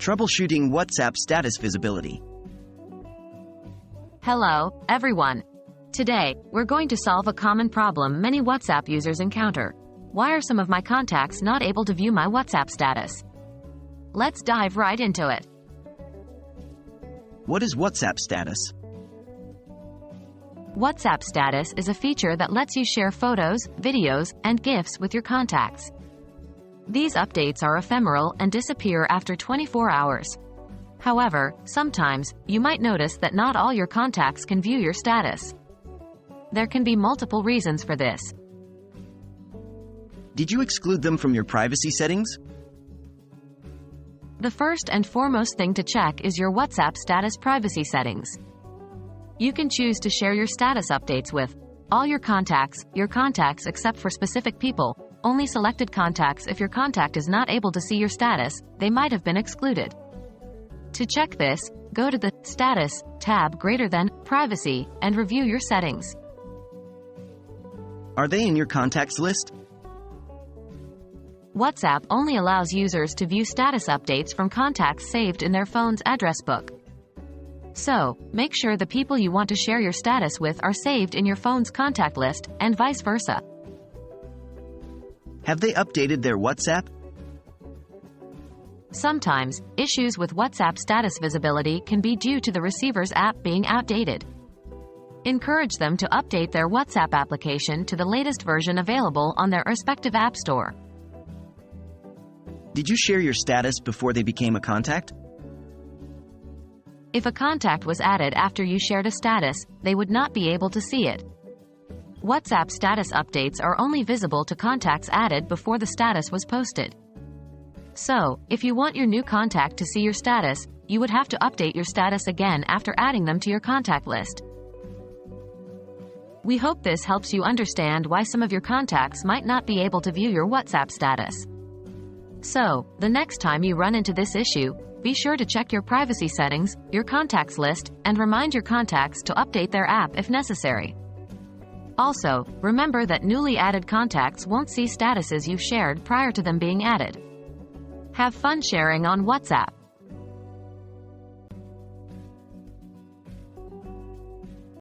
Troubleshooting WhatsApp status visibility. Hello, everyone. Today, we're going to solve a common problem many WhatsApp users encounter. Why are some of my contacts not able to view my WhatsApp status? Let's dive right into it. What is WhatsApp status? WhatsApp status is a feature that lets you share photos, videos, and GIFs with your contacts. These updates are ephemeral and disappear after 24 hours. However, sometimes, you might notice that not all your contacts can view your status. There can be multiple reasons for this. Did you exclude them from your privacy settings? The first and foremost thing to check is your WhatsApp status privacy settings. You can choose to share your status updates with all your contacts except for specific people, only selected contacts. If your contact is not able to see your status, they might have been excluded. To check this, go to the Status tab Privacy and review your settings. Are they in your contacts list? WhatsApp only allows users to view status updates from contacts saved in their phone's address book. So, make sure the people you want to share your status with are saved in your phone's contact list, and vice versa. Have they updated their WhatsApp? Sometimes, issues with WhatsApp status visibility can be due to the receiver's app being outdated. Encourage them to update their WhatsApp application to the latest version available on their respective app store. Did you share your status before they became a contact? If a contact was added after you shared a status, they would not be able to see it. WhatsApp status updates are only visible to contacts added before the status was posted. So, if you want your new contact to see your status, you would have to update your status again after adding them to your contact list. We hope this helps you understand why some of your contacts might not be able to view your WhatsApp status. So, the next time you run into this issue, be sure to check your privacy settings, your contacts list, and remind your contacts to update their app if necessary. Also, remember that newly added contacts won't see statuses you've shared prior to them being added. Have fun sharing on WhatsApp.